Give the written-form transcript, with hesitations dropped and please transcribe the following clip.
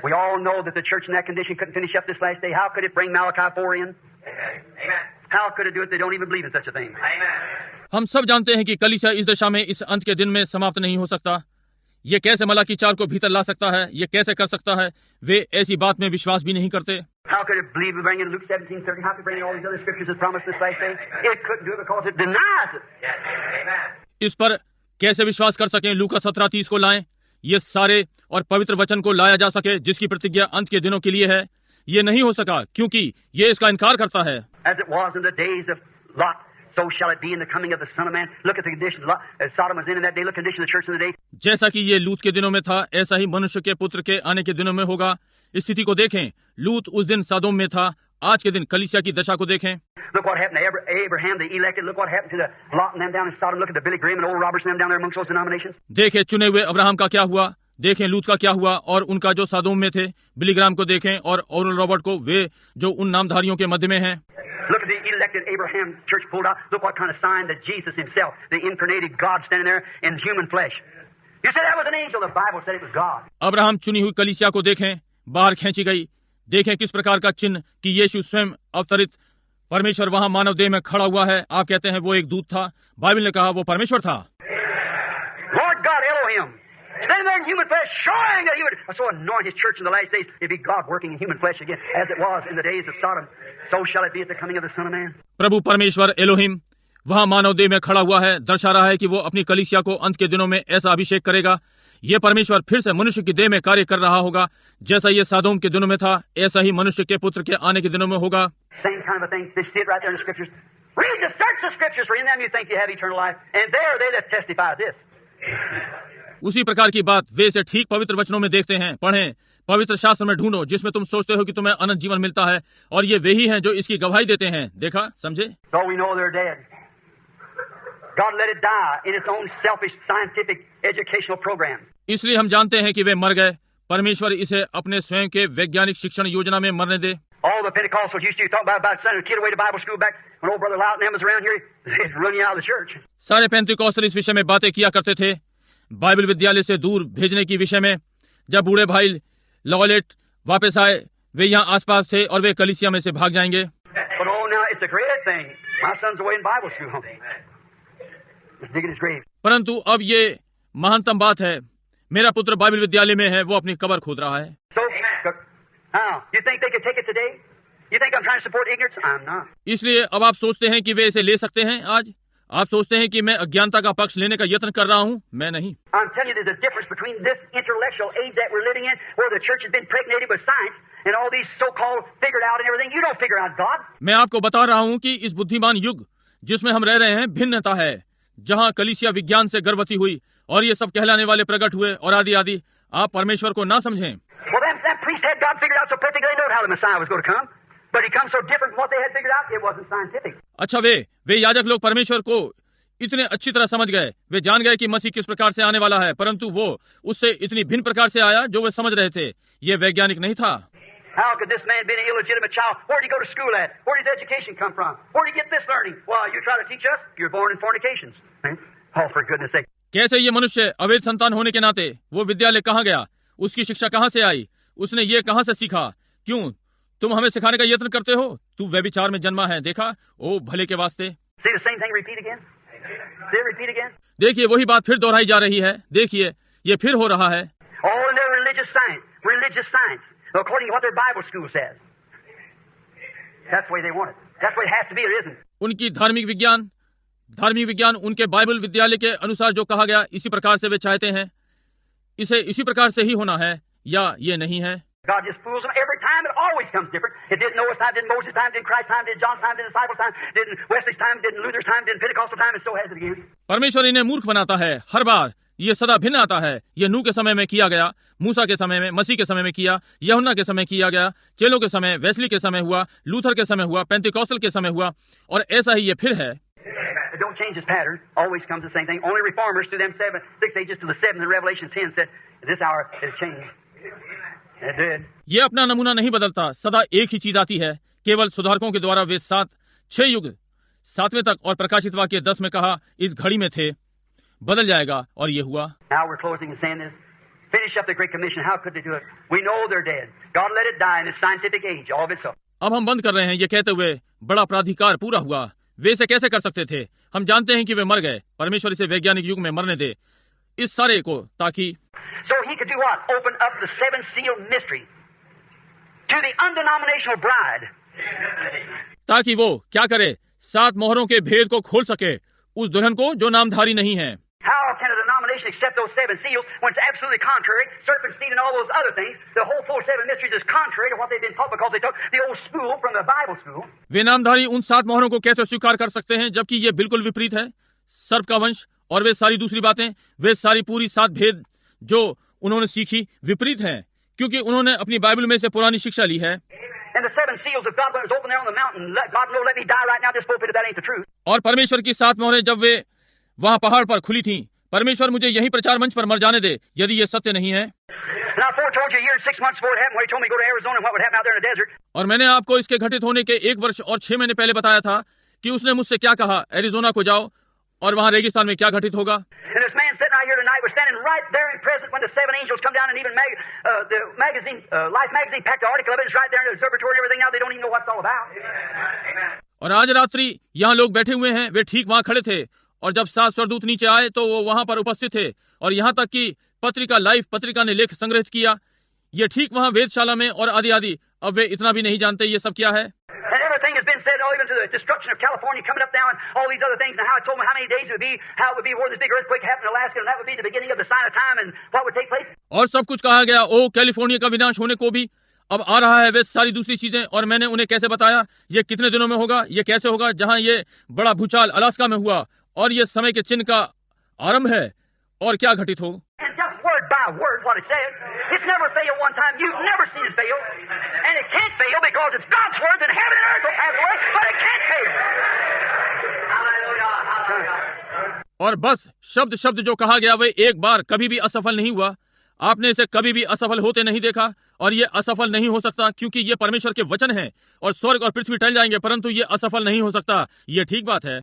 We all know that the church in that condition couldn't finish up this last day. How could it bring Malachi 4 in? Amen. How could it do it? They don't even believe in such a thing. Amen. हम सब जानते हैं कि कलीसिया इस दशा में इस अंत के दिन में समाप्त नहीं हो सकता। ये कैसे मलाकी 4 को भीतर ला सकता है, ये कैसे कर सकता है, वे ऐसी बात में विश्वास भी नहीं करते। How could it believe we bring in Luke 17:30? How could it bring in all these other scriptures that promised this last day? It couldn't do it because it denies it. इस पर कैसे विश्वास कर सकें? लूका 17:30 को लाएं, ये सारे और पवित्र वचन को लाया जा सके जिसकी प्रतिज्ञा अंत के दिनों के लिए है। ये नहीं हो सका क्योंकि ये इसका इनकार करता है। As it was in the days of Lot, so shall it be in the coming of the Son of Man. Look at the condition Sodom was in that day. Look at the condition of the church in the day. जैसा कि ये लूत के दिनों में था, ऐसा ही मनुष्य के पुत्र के आने के दिनों में होगा। स्थिति को देखें, लूत उस दिन सदोम में था, आज के दिन कलीसिया की दशा को देखें। Look what happened to Abraham, the elected. Look what happened to the Lot and them down in Sodom. Look at the Billy Graham and old Robertson and them down there amongst those denominations. देखें चुने हुए Abraham का क्या हुआ, देखें लूत का क्या हुआ, और उनका जो सदोम में थे, बिलीग्राम को देखें और ओरल रॉबर्ट को, वे जो उन नामधारियों के मध्य में हैं। Look at the elected Abraham church pulled out. Look what kind of sign that Jesus himself, the incarnated God, standing there in human flesh. You said that was an angel. The Bible said it was God. Abraham चुनी हुई कलीसिया को देखें, बाहर खींची गई। देखें किस प्रकार का चिन्ह कि यीशु स्वयं अवतरित परमेश्वर वहां मानव देह में खड़ा हुआ है। आप कहते हैं वो एक दूत था, बाइबल ने कहा वो परमेश्वर था। Lord God Elohim, standing there in human flesh, showing that he would so anoint his church in the last days. It'd be God working in human flesh again, as it was in the days of Sodom. So shall it be at the coming of the Son of Man. प्रभु परमेश्वर Elohim वहां मानव देह में खड़ा हुआ है, दर्शा रहा है कि वो अपनी कलीसिया को अंत के दिनों में ऐसा अभिषेक करेगा। ये परमेश्वर फिर से मनुष्य की देह में कार्य कर रहा होगा, जैसा ये सदोम के दिनों में था, ऐसा ही मनुष्य के पुत्र के आने के दिनों में होगा। Same kind of a thing. They see it right there in the scriptures. Read the search the scriptures, for in them you think you have eternal life, and there are they that testify of this. उसी प्रकार की बात वे इसे ठीक पवित्र वचनों में देखते हैं। पढ़ें, पवित्र शास्त्र में ढूंढो जिसमें तुम सोचते हो कि तुम्हें अनंत जीवन मिलता है, और ये वे ही हैं जो इसकी गवाही देते हैं। देखा, समझे? So we know they're dead. God let it die in its own selfish scientific educational program. इसलिए हम जानते हैं कि वे मर गए। परमेश्वर इसे अपने स्वयं के वैज्ञानिक शिक्षण योजना में मरने दे। All the Pentecostals used to talk about sending a kid away to Bible school back when old brother Lout and them was around here. They'd run you out of the church. सारे पेंतिकोस्tal इस विषय में बातें किया करते थे, Bible विद्यालय से दूर भेजने की विषय में। जब बूढ़े भाई लॉलेट वापस आए, वे यहाँ आसपास थे और वे कलीसिया में से भाग जाएंगे। But oh, now it's a great thing. My son's away in Bible school. He's digging his grave. परंतु अब ये महानतम बात है, मेरा पुत्र बाइबल विद्यालय में है, वो अपनी कब्र खोद रहा है। So, you think they could take it today? You think I'm trying to support ignorance? I'm not. इसलिए अब आप सोचते हैं कि वे इसे ले सकते हैं आज? आप सोचते हैं कि मैं अज्ञानता का पक्ष लेने का यत्न कर रहा हूँ? मैं नहीं। I'm telling you, there's a difference between this intellectual age that we're living in, where the church has been impregnated with science and all these so-called figured out and everything. You don't figure out God. मैं आपको बता रहा हूँ कि इस बुद्धिमान युग जिसमें हम रह रहे हैं, भिन्नता है, जहाँ कलीसिया विज्ञान से गर्भवती हुई और ये सब कहलाने वाले प्रकट हुए और आदि आदि। आप परमेश्वर को ना समझें। Well, that priest had God figured out so perfectly, they knew how the Messiah was going to come. But he comes so different from what they had figured out, it wasn't scientific. अच्छा, वे याजक लोग परमेश्वर को इतने अच्छी तरह समझ गए, वे जान गए कि मसीह किस प्रकार से आने वाला है, परंतु वो उससे इतनी भिन्न प्रकार से आया जो वे समझ रहे थे। ये वैज्ञानिक नहीं था। How could this man be an illegitimate child? Where did he go to school at? Where did his education come from? Where did he get this learning? Well, you try to teach us, you're born in fornications. Oh, for goodness sake. कैसे ये मनुष्य अवैध संतान होने के नाते वो विद्यालय कहाँ गया, उसकी शिक्षा कहाँ से आई, उसने ये कहाँ से सीखा? क्यों तुम हमें सिखाने का यत्न करते हो? तू व्यभिचार में जन्मा है। देखा, ओ भले के वास्ते। See the same thing repeat again? See it repeat again? देखिए वही बात फिर दोहराई जा रही है। देखिए ये फिर हो रहा है। All in their religious science, according to what their Bible school says. That's the way they want it. That's the way it has to be, or isn't. उनकी धार्मिक विज्ञान उनके बाइबल विद्यालय के अनुसार जो कहा गया, इसी प्रकार से वे चाहते हैं। इसे इसी प्रकार से ही होना है, या ये नहीं है? God just fools them every time. It always comes different. It didn't Noah's time, didn't Moses' time, didn't Christ's time, didn't John's time, didn't disciples' time, didn't Wesley's time, didn't Luther's time, didn't Pentecostal time, and so has it again. परमेश्वर इन्हें मूर्ख बनाता है हर बार। ये सदा भिन्न आता है। ये नूह के समय में किया गया, मूसा के समय में, मसीह के समय में किया, यूहन्ना के समय किया गया, चेलों के समय, वेस्ली के समय हुआ, लूथर के समय हुआ, पेंतिकोस्टल के समय हुआ, और ऐसा ही ये फिर है। It don't change its pattern. Always comes the same thing. Only reformers through them 6 ages to the 7th in Revelation 10 said, "This hour has changed." It did. ये अपना नमूना नहीं बदलता, सदा एक ही चीज आती है। केवल सुधारकों के द्वारा वे 6 युग 7वें तक और प्रकाशित वाक्य 10 में कहा, इस घड़ी में थे, बदल जाएगा, और ये हुआ। Now we're closing and saying this. finish up the Great Commission. How could they do it? We know they're dead. God let it die in the scientific age, all of it so. अब हम बंद कर रहे हैं ये कहते हुए बड़ा प्राधिकार पूरा हुआ। वे इसे कैसे कर सकते थे? हम जानते हैं कि वे मर गए। परमेश्वर इसे वैज्ञानिक युग में मरने दे इस सारे को, ताकि So he could do what? Open up the seven seal mystery to the undenominational bride. ताकि वो क्या करे? 7 मोहरों के भेद को खोल सके उस दुल्हन को जो नामधारी नहीं है। How can a denomination accept those 7 seals when it's absolutely contrary? Serpent seed and all those other things. The whole 4-7 mysteries is contrary to what they've been taught because they took the old school from the Bible school. वे नामधारी उन 7 मोहरों को कैसे स्वीकार कर सकते हैं जबकि ये बिल्कुल विपरीत है? सर्प का वंश और वे सारी दूसरी बातें, वे सारी पूरी 7 भेद जो उन्होंने सीखी विपरीत हैं, क्योंकि उन्होंने अपनी बाइबल में से पुरानी शिक्षा ली है। And the 7 seals of God when it was open there on the mountain, God no let me die right now this pulpit if that ain't the truth. और परमेश्वर की 7 मोहरें जब वे वहां पहाड़ पर खुली थीं, परमेश्वर मुझे यही प्रचार मंच पर मर जाने दे यदि ये सत्य नहीं है। And I foretold you a year and 6 months before it happened when he told me to go to Arizona and what would happen out there in the desert. और मैंने आपको इसके घटित होने के 1 वर्ष और 6 महीने पहले बताया था कि उसने मुझसे क्या कहा, एरिजोना को जाओ और वहां रेगिस्तान में क्या घटित होगा। And this man sitting out here tonight was standing right there in present when the 7 angels come down and even the magazine, Life magazine packed the article of it. It's right there in the observatory and everything. Now they don't even know what it's all about. और आज रात्रि यहाँ लोग बैठे हुए हैं, वे ठीक वहां खड़े थे और जब 7 स्वर्गदूत नीचे आए तो वो वहां पर उपस्थित थे और यहाँ तक कि पत्रिका लाइफ पत्रिका ने लेख संग्रहित किया, ये ठीक वहां वेदशाला में और आदि आदि। अब वे इतना भी नहीं जानते ये सब क्या है। And everything has been said, even to the destruction of California coming up now and all these other things, and how it told me how many days it would be, how it would be where this big earthquake happened in Alaska, and that would be the beginning of the sign of time and what would take place. और सब कुछ कहा गया, ओ California का विनाश होने को भी अब आ रहा है, वे सारी दूसरी चीजें, और मैंने उन्हें कैसे बताया ये कितने दिनों में होगा, ये कैसे होगा, जहां ये बड़ा भूचाल अलास्का में हुआ और ये समय के चिन्ह का आरंभ है और क्या घटित हो। And just word by word what it says. It's never failed one time. You've never seen it fail. And it can't fail because it's God's word and heaven and earth will pass away, but it can't fail. और बस शब्द शब्द जो कहा गया वे एक बार कभी भी असफल नहीं हुआ। आपने इसे कभी भी असफल होते नहीं देखा और ये असफल नहीं हो सकता क्योंकि ये परमेश्वर के वचन हैं और स्वर्ग और पृथ्वी टल जाएंगे परंतु ये असफल नहीं हो सकता। ये ठीक बात है।